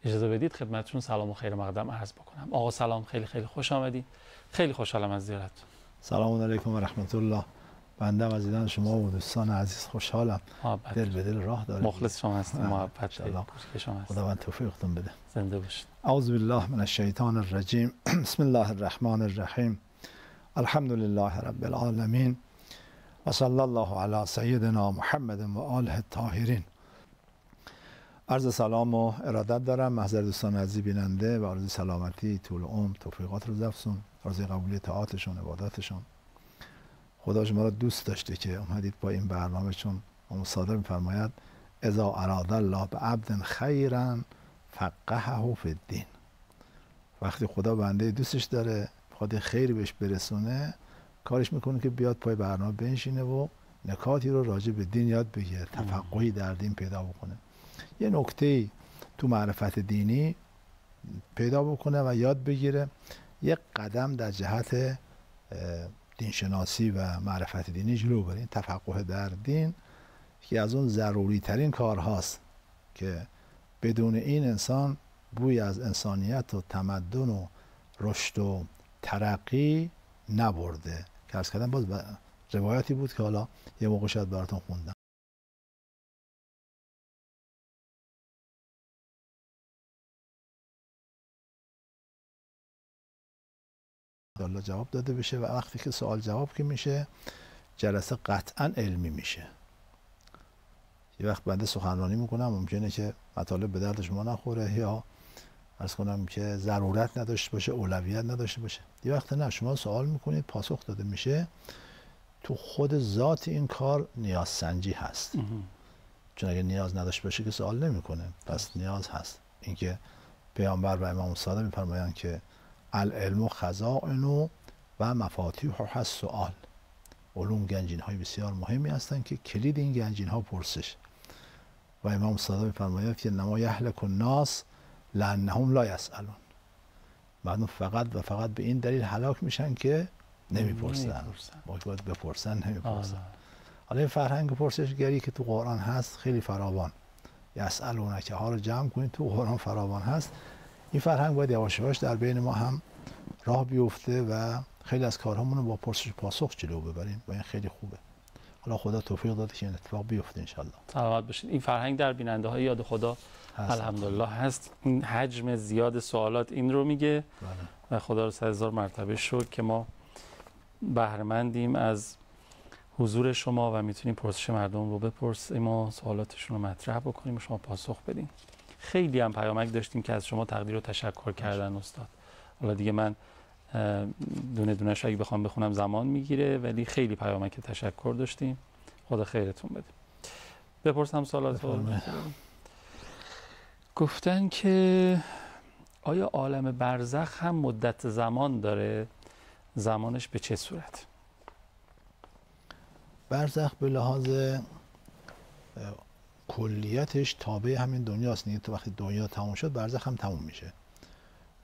اجازه بدید خدمتتون سلام و خیر مقدم عرض بکنم. آقا سلام، خیلی خیلی خوش آمدید. خیلی خوشحالم از زیارتتون. سلام علیکم و رحمت الله. بنده از دیدن شما و دوستان عزیز خوشحالم. دل به دل راه داره. مخلص شما هستیم. محبت شما. خداوند توفیقتون بده. زنده باشید. اعوذ بالله من الشیطان الرجیم. بسم الله الرحمن الرحیم. الحمد لله رب العالمین و صلی الله علی سیدنا محمد و آله الطاهرین. عرض سلام و ارادت دارم محضر دوستان عزیز بیننده و آرزوی سلامتی، طول عمر، توفیقات روز افزون، آرزوی قبولی طاعاتشون، عباداتشون. خدا شما را دوست داشته که اومدید با این برنامه، چون مصادر می‌فرماید اذا اراد الله بعبد خیرا فقهه فی الدین. وقتی خدا بنده دوستش داره خدا خیر بهش برسونه، کارش میکنه که بیاد پای برنامه بنشینه و نکاتی رو راجع به دین یاد بگیره، تفقهی در دین پیدا بکنه، یه نکته تو معرفت دینی پیدا بکنه و یاد بگیره، یه قدم در جهت دینشناسی و معرفت دینی جلو برین. تفقه در دین که از اون ضروری ترین کار هاست که بدون این انسان بوی از انسانیت و تمدن و رشد و ترقی نبرده. که عرض کردم باز روایتی بود که حالا یه موقع شاید براتون خوندم. الله جواب داده بشه و وقتی که سوال جواب که میشه جلسه قطعا علمی میشه. یه وقت بنده سخنرانی میکنم ممکنه که مطالب به درد شما نخوره یا عرض کنم که ضرورت نداشته باشه، اولویت نداشته باشه. یه وقت نه، شما سوال میکنید پاسخ داده میشه، تو خود ذات این کار نیاز سنجی هست. چون اگه نیاز نداشته باشه که سوال نمیکنه، پس نیاز هست. اینکه پیامبر و امام صادق میفرمایند که العلم خزائن و مفاتیح السؤال. علوم گنجین های بسیار مهمی هستند که کلید این گنجین ها پرسش. و امام صادق میفرمایند که نما یهلک الناس لانهم لا یسالون. مردم فقط و فقط به این دلیل هلاک میشن که نمیپرسن. باید بپرسن، نمیپرسن. حالا این فرهنگ پرسشگری که تو قرآن هست خیلی فراوان، یسالونک ها رو جمع کنید، تو قرآن فراوان هست. این فرهنگ باید یواش یواش در بین ما هم راه بیفته و خیلی از کارهامون رو با پرسش پاسخ جلو ببریم و این خیلی خوبه. حالا خدا توفیق داده که این اتفاق بیفته ان شاء الله. سلامت باشید. این فرهنگ در بیننده های یاد خدا الحمدلله هست. این حجم زیاد سوالات این رو میگه و خدا رو 100,000 مرتبه شکر که ما بهره‌مندیم از حضور شما و میتونیم پرسش مردم رو بپرسیم و سوالاتشون رو مطرح بکنیم و شما پاسخ بدین. خیلی هم پیامک داشتیم که از شما تقدیر و تشکر کردن استاد. حالا دیگه من دونه دونه‌اش اگه بخوام بخونم زمان میگیره، ولی خیلی پیامک تشکر داشتیم. خدا خیرتون بده. بپرسم سوالات رو. گفتن که آیا عالم برزخ هم مدت زمان داره؟ زمانش به چه صورت؟ برزخ به لحاظ کلیتش تابع همین دنیاست. نیست تو وقتی دنیا تموم شد برزخ هم تموم میشه.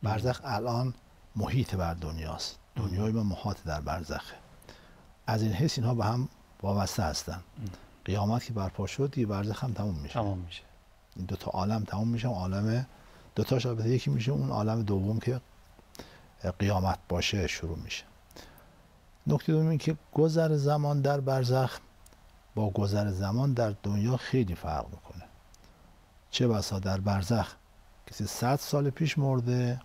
برزخ الان محیط بر دنیاست. دنیای ما محاط در برزخه. از این حیث اینها به هم وابسته هستن. قیامت که برپا شد دیگه برزخ هم تموم میشه. این دو تا عالم تموم میشه. عالم دو تاش البته یکی میشه، اون عالم دوم که قیامت باشه شروع میشه. نکته دوم این که گذر زمان در برزخ با گذر زمان در دنیا خیلی فرق میکنه. چه بسا در برزخ کسی 100 سال پیش مرده،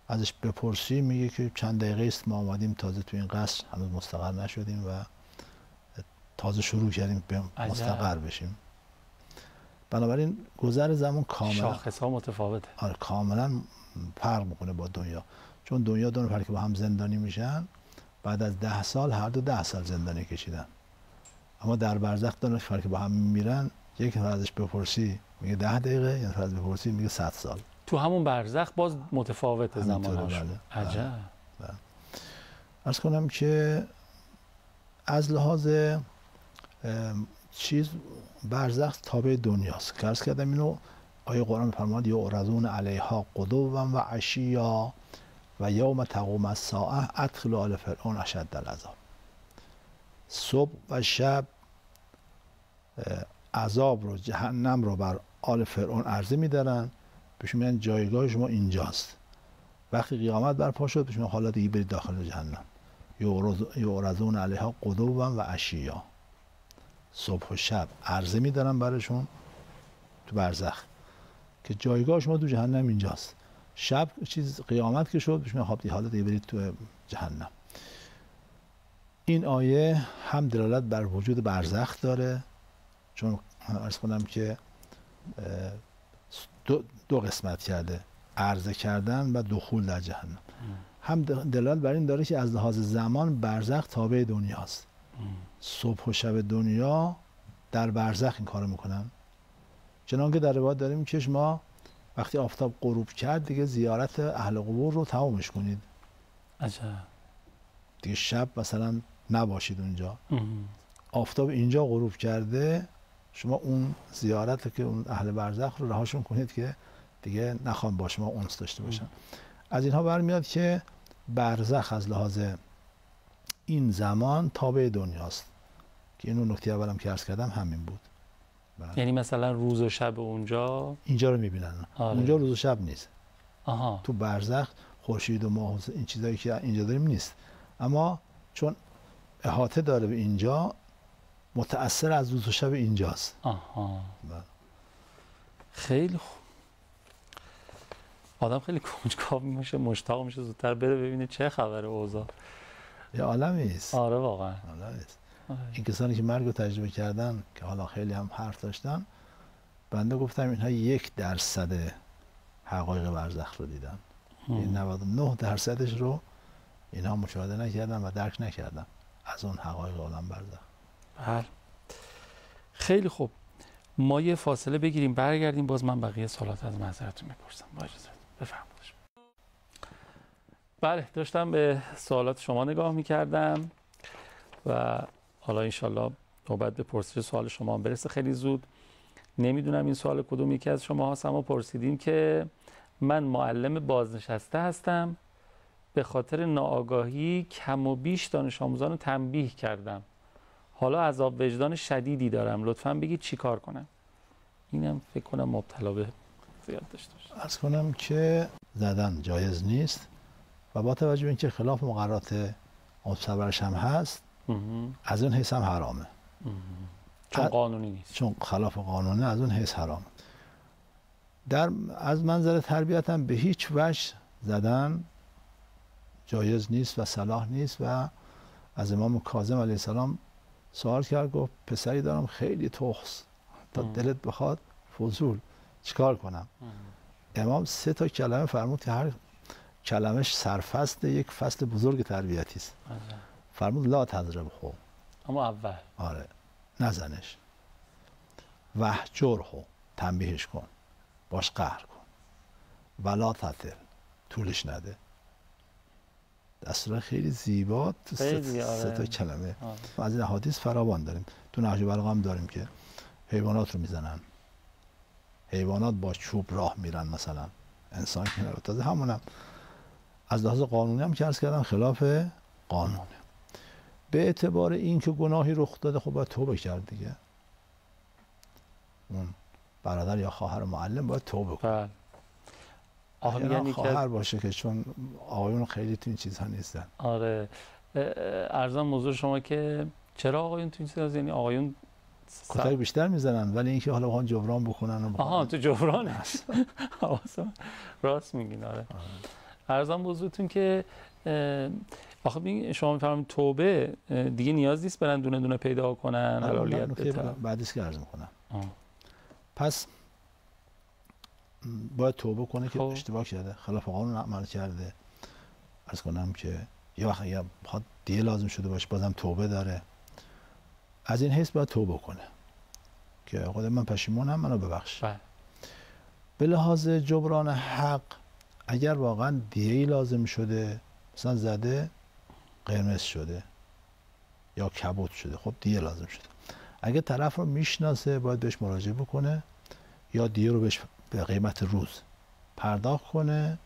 ازش بپرسی میگه که چند دقیقه است ما آمدیم تازه تو این قصر، هنوز مستقر نشدیم و تازه شروع کردیم به مستقر بشیم. بنابراین گذر زمان کاملا شاخص‌ها متفاوته. آره کاملا فرق میکنه با دنیا. چون دنیا دو نفر که با هم زندانی میشن بعد از 10 سال هر دو 10 سال زندانی کشیدن. اما در برزخ دو نفر که با هم میمیرن، یک نفر ازش بپرسی میگه 10 دقیقه، یک نفر ازش بپرسی میگه 100 سال. تو همون برزخ باز متفاوت زمانش. عجب. عرض کنم که از لحاظ چیز برزخ تابع دنیاست. که عرض کردم اینو آیه قرآن می‌فرماد یعرضون علیها غدوا و عشیا و یوم تقوم الساعه ادخلوا آل فرعون اشد العذاب. صبح و شب عذاب رو، جهنم رو بر آل فرعون عرضه می‌دارن بهش میگن جایگاه شما اینجاست. وقتی قیامت برپا شد بهش میگن حالا دیگه برید داخل جهنم. یعرضون علیها غدوا و عشیا، صبح و شب عرضه میدارن براشون تو برزخ که جایگاه شما تو جهنم اینجاست. شب چیز قیامت که شد بهش میگن خب حالا دیگه برید تو جهنم. این آیه هم دلالت بر وجود برزخ داره، چون عرض کنم که دو قسمت کرده، عرضه کردن و دخول در جهنم. هم دلالت بر این داره که از لحاظ زمان برزخ تابع دنیاست. صبح و شب دنیا در برزخ این کارو میکنن. چنان که در روایت داریم که شما وقتی آفتاب غروب کرد دیگه زیارت اهل قبور رو تمامش کنید. عجب. دیگه شب مثلا نباشید اونجا. آفتاب اینجا غروب کرده، شما اون زیارت که اون اهل برزخ رو رهاشون کنید که دیگه نخوان با شما انس داشته باشن. از اینها برمیاد که برزخ از لحاظ این زمان تابع دنیاست، که اینو نکته اولم که عرض کردم همین بود. یعنی مثلا روز و شب اونجا اینجا رو میبینن. اونجا روز و شب نیست. تو برزخ خورشید و ماه این چیزایی که اینجا داریم نیست، اما چون احاطه داره به اینجا، متأثر از روز و شب اینجاست. خیلی خوب. آدم خیلی کنجکاو میشه، مشتاق میشه زودتر بره ببینه چه خبره اوضاع. یه عالمی است. آره واقعا. عالمی است. این کسانی که مرگ رو تجربه کردن که حالا خیلی هم حرف داشتن، بنده گفتم اینها 1% حقایق برزخ رو دیدن. این 99%ش رو اینها مشاهده نکردن و درک نکردن از اون حقایق عالم برزخ. بله. خیلی خوب. ما یه فاصله بگیریم، برگردیم، باز من بقیه سوالات از معذرتون میپرسم. با اجازه بفرمایید. بله، داشتم به سوالات شما نگاه میکردم و حالا انشالله نوبت به پرسش سوال شما هم برسه خیلی زود. نمیدونم این سوال کدوم یکی از شما هست، اما پرسیدیم که من معلم بازنشسته هستم، به خاطر ناآگاهی کم و بیش دانش آموزان رو تنبیه کردم، حالا عذاب وجدان شدیدی دارم، لطفاً بگید چی کار کنم. اینم فکر کنم مبتلا به زیاد داشته باشه. عرض کنم که زدن جایز نیست و با توجه به اینکه خلاف مقررات مصورش هم هست، از اون حیث هم حرامه. چون قانونی نیست. چون خلاف قانونه، از اون حیث حرامه. از منظر تربیت هم به هیچ وجه زدن جایز نیست و صلاح نیست. و از امام کاظم علیه السلام سوال کرد، گفت پسری دارم خیلی تخس، تا دلت بخواد فضول، چیکار کنم؟ امام 3 کلمه فرمود که هر کلمش سرفصل یک فصل بزرگ تربیتی است. فرمود لا تضرب خو، اما اول آره نزنش، وهجره، تنبیهش کن، باش قهر کن، ولا تطل، طولش نده. دستور خیلی زیبا تو 3 کلمه. از این احادیث فراوان داریم. تو نهج البلاغه هم داریم که حیوانات رو میزنن، حیوانات با چوب راه میرن، مثلا انسان که نرو. تازه همونم از لحاظ قانونی هم که عرض کردم خلاف قانونه. به اعتبار این که گناهی رخ داده، خب باید توبه کرد دیگه. اون برادر یا خواهر معلم باید توبه کنه. یعنی خواهر باشه که چون آقایون خیلی تو این چیزها نیستن. آره. ارزم موضوع شما که چرا آقایون تو این چیزها، یعنی آقایون کتک بیشتر میزنن، ولی اینکه حالا بخوان جبران بکنن آها تو جبران هست. راست میگین. آره. ارزم موضوعتون که آخه شما میفرمایید توبه دیگه نیاز نیست برن دونه دونه پیدا کنن حلالیت بتن. بعدیش که عرض میکنم. پس باید توبه کنه که اشتباه کرده، خلاف قانون عمل کرده. عرض کنم که یه وقت یا دیگه لازم شده باشه بازم توبه داره. از این حیث باید توبه کنه که خود من پشیمونم، منو ببخش. به لحاظ جبران حق، اگر واقعا دیگه لازم شده، مثلا زده قرمز شده یا کبود شده، خب دیگه لازم شده، اگه طرف رو میشناسه باید بهش مراجعه بکنه، یا دیگه رو بهش به قیمت روز پرداخت کنه،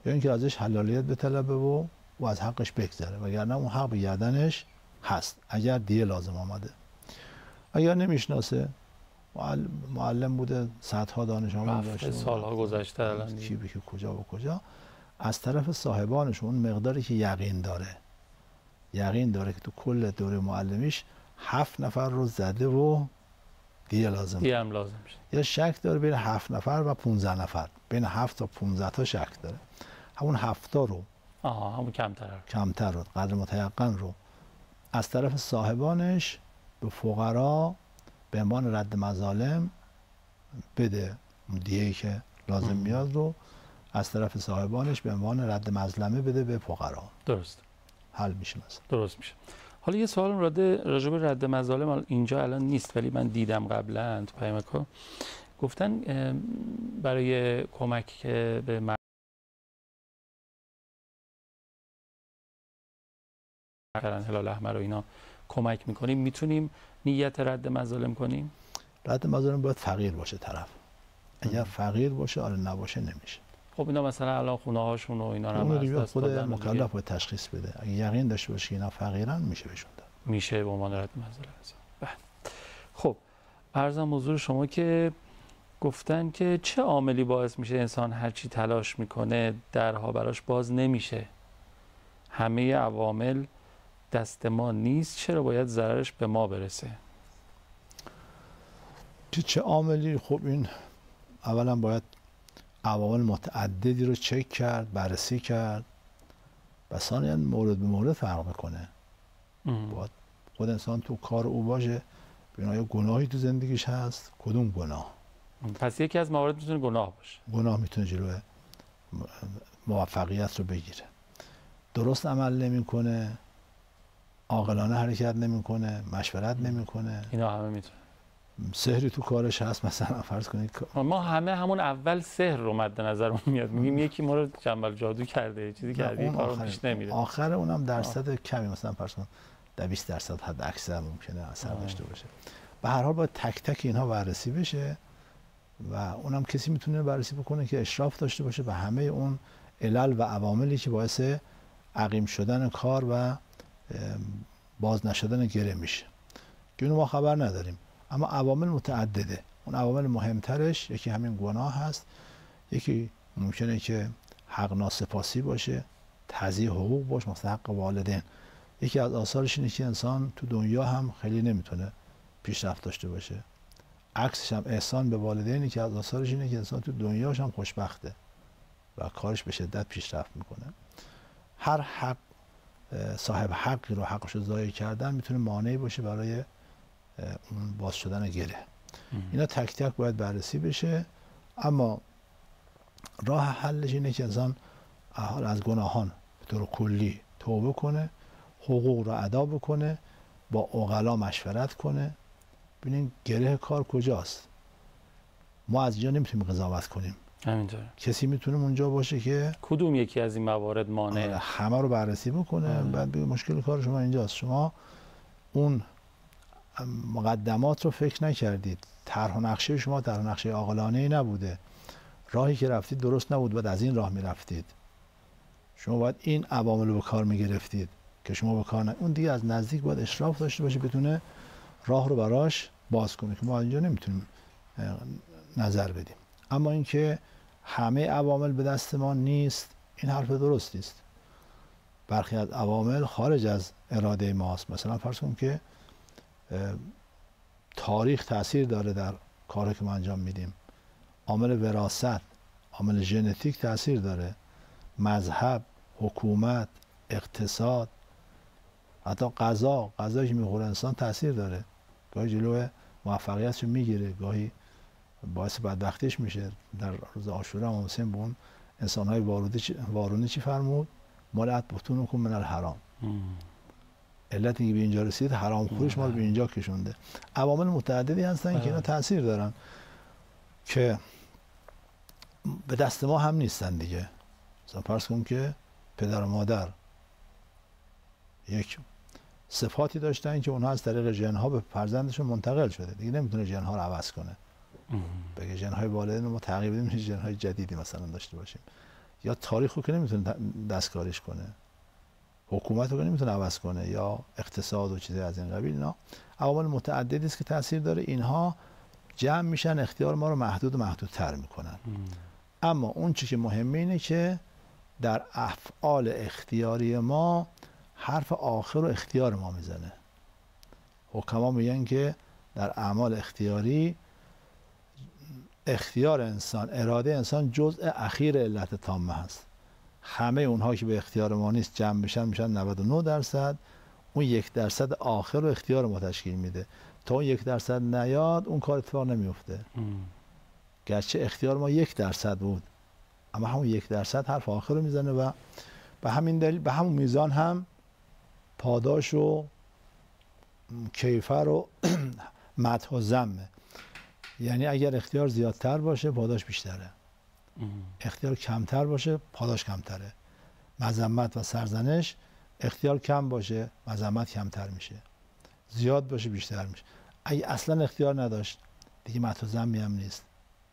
یا اینکه ازش حلالیت بطلبه و از حقش بگذره، وگرنه اون حق به گردنش هست اگر دیگه لازم آمده. اگر نمیشناسه معلم بوده، صدها دانش آموز داشته، سالها گذشته الان کی به کجا و کجا. از طرف صاحبانش اون مقداری که یقین داره که تو کل دوره معلمیش 7 نفر رو زده و دیگه لازم میشه، یا شک داره بین 7 نفر و 15 نفر، بین 7 تا 15 تا شک داره، همون 7 تا رو همون کمتر رو قدر متیقن رو از طرف صاحبانش به فقرا به عنوان رد مظالم بده، دیگه‌ای که لازم میاد رو از طرف صاحبانش به عنوان رد مظلمه بده به فقرا. درست، حل میشه مثلا. درست میشه. حالا یه سوال راجع به رد مظالم اینجا الان نیست، ولی من دیدم قبلا تو پیامک‌ها گفتن برای کمک به هلال احمر و اینا کمک میکنیم، میتونیم نیت رد مظالم کنیم؟ رد مظالم باید فقیر باشه طرف. اگر فقیر باشه آره، نباشه نمیشه. خب اینا مثلا الان خونه هاشون و اینا رو از دست خود دادن، مکلف باید تشخیص بده. اگه یقین داشته باشه که اینا فقیرن میشه بهشون داد، میشه به عنوان رد مظالم. خب عرضم حضور شما که گفتن که چه عاملی باعث میشه انسان هرچی تلاش میکنه درها براش باز نمیشه؟ همه عوامل دست ما نیست، چرا باید ضررش به ما برسه؟ چه عاملی؟ خب این اولا باید عوامل متعددی رو چک کرد، بررسی کرد و ثانیاً مورد به مورد فرق میکنه. باید خود انسان تو کار او باشه ببینه آیا گناهی تو زندگیش هست، کدوم گناه. پس یکی از موارد میتونه گناه باشه. گناه میتونه جلوی موفقیت رو بگیره. درست عمل نمیکنه، عاقلانه حرکت نمیکنه، مشورت نمیکنه، اینا همه میتونه. سحری تو کارش هست، مثلا فرض کنید ما همه همون اول سحر رو مد نظرمون میاد، میگیم یکی ما رو جنبل جادو کرده، چیزی کرده، این کارو پیش نمیره. آخر اونم درصد کمی، مثلا فرض کن 20% حد اکثر ممکنه اثر داشته باشه. به هر حال باید تک تک اینها بررسی بشه و اونم کسی میتونه بررسی بکنه که اشراف داشته باشه به همه اون علل و عواملی که باعث عقیم شدن کار و باز نشدن گره میشه که اونو ما خبر نداریم. اما عوامل متعدده. اون عوامل مهمترش یکی همین گناه هست، یکی ممکنه که حق ناسپاسی باشه، تضییع حقوق باشه، مثلا حق والدین. یکی از آثارش اینه که انسان تو دنیا هم خیلی نمیتونه پیشرفت داشته باشه. عکسش هم احسان به والدینی که از آثارش اینه که انسان تو دنیاش هم خوشبخته و کارش به شدت پیشرفت میکنه. هر حق صاحب حقی رو حقش رو ضایع کردن میتونه مانعی باشه برای اون باز شدن گره. اینا تک تک باید بررسی بشه. اما راه حلش اینه که انسان از گناهان به طور کلی توبه کنه، حقوق رو ادا بکنه، با عقلا مشورت کنه، ببینین گره کار کجاست. ما از اینجا نمیتونیم قضاوت کنیم. همینطوره. کسی میتونه اونجا باشه که کدوم یکی از این موارد مانع همه رو بررسی بکنه، بعد بگه مشکل کار شما اینجاست. شما اون مقدمات رو فکر نکردید، طرح و نقشه شما طرح و نقشه عاقلانه‌ای نبوده، راهی که رفتید درست نبود، باید از این راه میرفتید. شما باید این عوامل رو به کار میگرفتید که شما به کار اون دیگه از نزدیک باید اشراف داشته باشه، بتونه راه رو براش باز کنه که ما اینجا نمیتونیم نظر بدیم. اما اینکه همه عوامل به دست ما نیست، این حرف درستی است. برخی از عوامل خارج از اراده ماست. مثلا فرض کنیم که تاریخ تاثیر داره در کاری که ما انجام میدیم، عامل وراثت، عامل ژنتیک تاثیر داره، مذهب، حکومت، اقتصاد، حتی غذایی که میخوره انسان تاثیر داره. گاهی جلوی موفقیتشو میگیره، گاهی باعث بدبختیش میشه. در روز عاشورا امام حسین به اون انسان‌های وارونی چی فرمود؟ ملأت بطونکم من الحرام. علتی که به اینجا رسید حرام خوریش ما رو به اینجا کشونده. عوامل متعددی هستن که اینا تاثیر دارن که به دست ما هم نیستن دیگه. مثلا فرض کنیم که پدر و مادر یک صفاتی داشتن که اونها از طریق ژن‌ها به فرزندشون منتقل شده، دیگه نمیتونه ژن‌ها رو عوض کنه. بگه ژن‌های والدین رو ما تغییر بدیم، ژن‌های جدیدی مثلا داشته باشیم. یا تاریخ رو که نمیتونه دستکاریش کنه، حکومت رو که نمیتونه عوض کنه، یا اقتصاد و چیزی از این قبیل. اینا عوامل متعددی است که تاثیر داره. اینها جمع میشن اختیار ما رو محدود و محدودتر میکنن. اما اون چی که مهمه اینه که در افعال اختیاری ما حرف آخر رو اختیار ما میزنه. حکما میگن که در اعمال اختیاری اختیار انسان، اراده انسان جزء اخیر علت تامه هست. همه اونها که به اختیار ما نیست جمع بشن میشن 99%. اون 1% آخر رو اختیار ما تشکیل میده. تا اون 1% نیاد اون کار اتفاق نمیفته. گرچه اختیار ما 1% بود، اما همون 1% حرف آخر رو میزنه و به همین دلیل به همون میزان هم پاداش و کیفر و مدح و ذم. یعنی اگر اختیار زیادتر باشه پاداش بیشتره، اختیار کمتر باشه پاداش کمتره. مذمت و سرزنش اختیار کم باشه مذمت کمتر میشه، زیاد باشه بیشتر میشه. اگه اصلا اختیار نداشت دیگه مدح و ذمی هم نیست،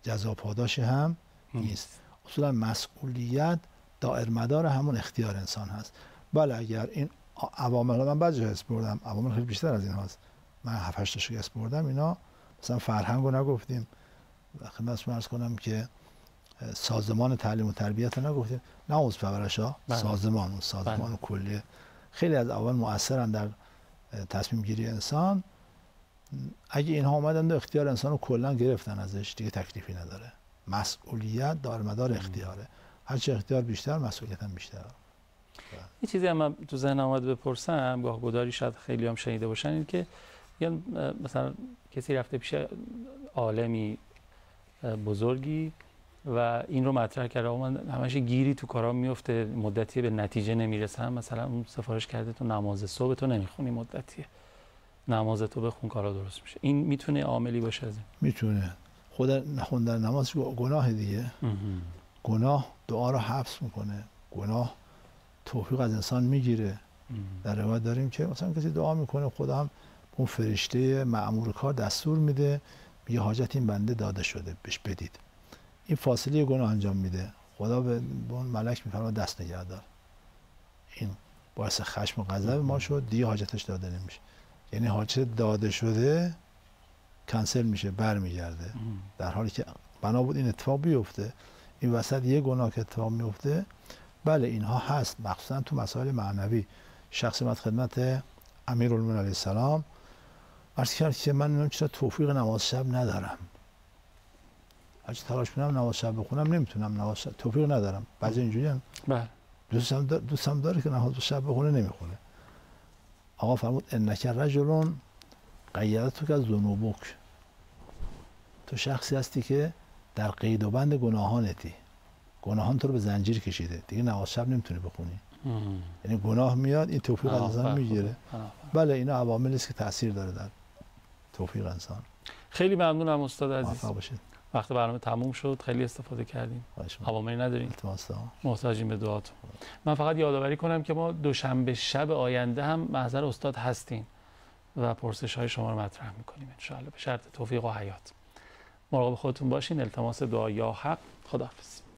جزا پاداش هم نیست. اصولا مسئولیت دائرمدار همون اختیار انسان هست. بله اگر این عوامل، من بعضی جا اسپردم عوامل خیلی بیشتر از این هست، من 7-8 تاشو اسپردم، اینا مثلا فرهنگ رو نگفتیم، خدمتتون عرض کنم که سازمان تعلیم و تربیت رو نگفتیم، نه عضو پرورش‌ها، سازمان کلی. خیلی از عوامل مؤثرن در تصمیم گیری انسان. اگه اینها اومدن و اختیار انسان رو کلا گرفتن ازش، دیگه تکلیفی نداره. مسئولیت دارمدار اختیاره، هرچی اختیار بیشتر مسئولیت هم بیشتر. یه چیزی هم تو ذهنم اومد بپرسم، گاه گداری شاید خیلی هم شنیده باشن، این که مثلا کسی رفته پیش عالمی بزرگی و این رو مطرح کرده، من همش گیری تو کارام میفته، مدتی به نتیجه نمیرسم، مثلا اون سفارش کرده تو نماز صبح تو نمیخونی، مدتیه نماز تو بخون کارا درست میشه. این میتونه عاملی باشه از این؟ میتونه. خود نخوندن نماز گناه دیگه. گناه دعا رو حبس میکنه، گناه توفیق از انسان میگیره. در روایت داریم که مثلا کسی دعا میکنه، خدا هم اون فرشته مأمور کار دستور میده، میگه حاجت این بنده داده شده، بهش بدید. این فاصله گناه انجام میده، خدا به اون ملک میفرماد دست نگه دار. این باعث خشم و غضب ما شد، دیگه حاجتش داده نمیشه. یعنی حاجت داده شده کنسل میشه، برمیگرده. در حالی که بنا بود این اتفاق بیفته، این وسط یه گناه که اتفاق میفته. بله اینها هست، مخصوصا تو مسائل معنوی. شخصی اومد خدمت امیرالمومنین علیه السلام عرض کرد که من نمیدونم چرا توفیق نماز شب ندارم، هرچی تلاش کنم نماز شب بخونم نمیتونم، نماز شب توفیق ندارم. بعضی اینجوریان بله دوستم داره که نماز شب بخونه نمیخونه. آقا فرمود انک رجل قیدتک از ذنوبک، تو شخصی هستی که در قید و بند گناهانتی، گناهان تو رو به زنجیر کشیده، دیگه نماز شب نمیتونی بخونی. یعنی گناه میاد این توفیق از انسان میگیره. بله اینا عواملی است که تاثیر داره در توفیق انسان. خیلی ممنونم استاد عزیز. باشید. وقت برنامه تموم شد، خیلی استفاده کردیم. عواملی نداریم، محتاجیم به دعاتون. من فقط یادآوری کنم که ما دوشنبه شب آینده هم محضر استاد هستیم و پرسش های شما رو مطرح میکنیم ان شاء الله، به شرط توفیق و حیات. مراقب خودتون باشین. التماس دعا یا حق. خداحافظ.